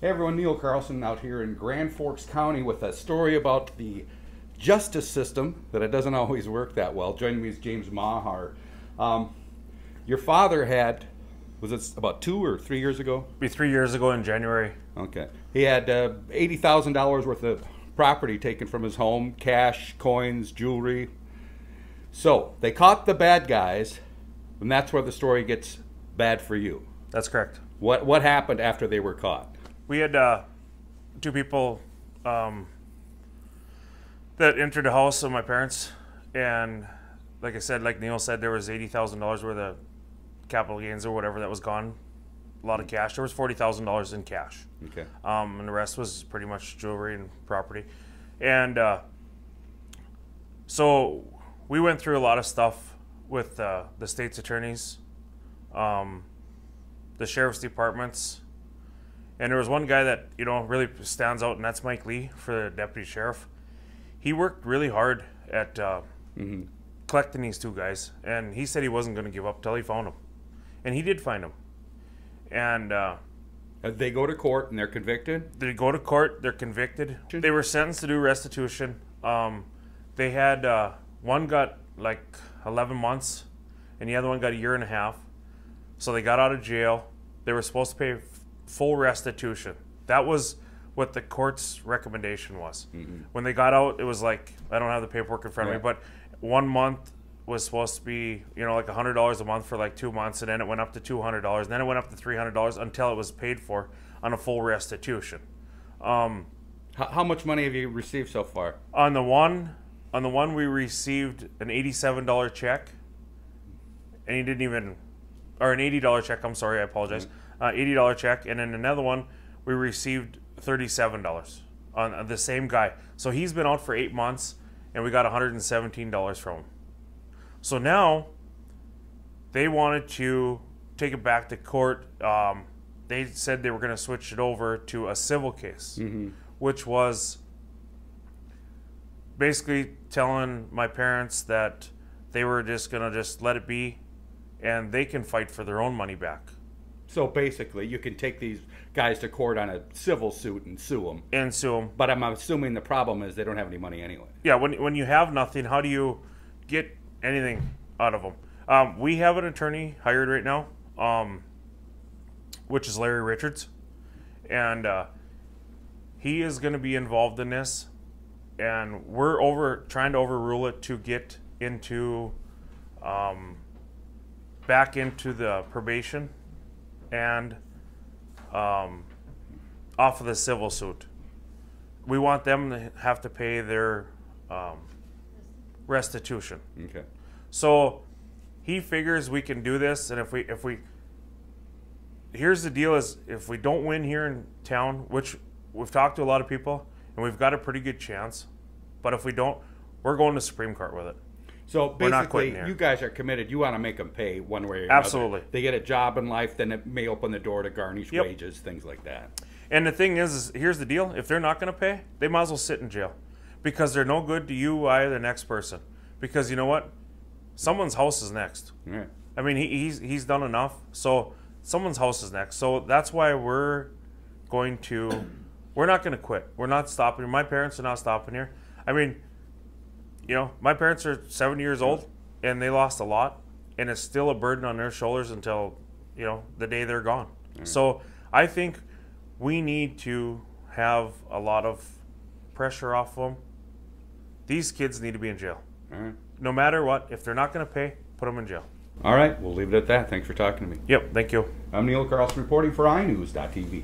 Hey everyone, Neil Carlson out here in Grand Forks County with a story about the justice system, that it doesn't always work that well. Joining me is James Maher. Your father had, was it about 2 or 3 years ago? Be 3 years ago in January. Okay. He had $80,000 worth of property taken from his home, cash, coins, jewelry. So they caught the bad guys, and that's where the story gets bad for you. That's correct. What happened after they were caught? We had two people that entered the house of my parents, and like I said, like Neil said, there was $80,000 worth of capital gains or whatever that was gone. A lot of cash. There was $40,000 in cash. Okay. And the rest was pretty much jewelry and property. And so we went through a lot of stuff with the state's attorneys, the sheriff's departments. And there was one guy that, you know, really stands out, and that's Mike Lee for the deputy sheriff. He worked really hard at collecting these two guys, and he said he wasn't going to give up till he found them. And he did find them. And They go to court and they're convicted? they go to court, they're convicted. They were sentenced to do restitution. They had, one got like 11 months, and the other one got a year and a half. So they got out of jail. They were supposed to pay full restitution. That was what the court's recommendation was. When they got out, it was like, I don't have the paperwork in front of me, but 1 month was supposed to be, you know, like $100 a month for like 2 months, and then it went up to $200, and then it went up to $300 until it was paid for on a full restitution. How much money have you received so far? On the one we received an $87 check, and he didn't even, or an $80 check, I'm sorry, I apologize. $80 check, and then another one we received $37 on the same guy. So he's been out for 8 months, and we got $117 from him. So now they wanted to take it back to court. They said they were going to switch it over to a civil case, which was basically telling my parents that they were just going to just let it be, and they can fight for their own money back. So basically, you can take these guys to court on a civil suit and sue them. And sue them. But I'm assuming the problem is they don't have any money anyway. Yeah, when you have nothing, how do you get anything out of them? We have an attorney hired right now, which is Larry Richards. And he is going to be involved in this. And we're trying to overrule it to get into back into the probation and off of the civil suit. We want them to have to pay their restitution. Okay. So he figures we can do this, and if we here's the deal is, if we don't win here in town, which we've talked to a lot of people and we've got a pretty good chance, but if we don't, we're going to Supreme Court with it. So basically, here. you guys are committed. You want to make them pay one way or another. Absolutely. They get a job in life, then it may open the door to garnish wages, things like that. And the thing is here's the deal. If they're not going to pay, they might as well sit in jail, because they're no good to you or the next person. Because you know what? Someone's house is next. Right. I mean, he's done enough. So someone's house is next. So that's why we're not going to quit. We're not stopping. My parents are not stopping here. I mean, you know, my parents are 70 years old, and they lost a lot, and it's still a burden on their shoulders until, you know, the day they're gone. So I think we need to have a lot of pressure off them. These kids need to be in jail. No matter what, if they're not going to pay, put them in jail. All right, we'll leave it at that. Thanks for talking to me. Yep, thank you. I'm Neil Carlson reporting for iNews.tv.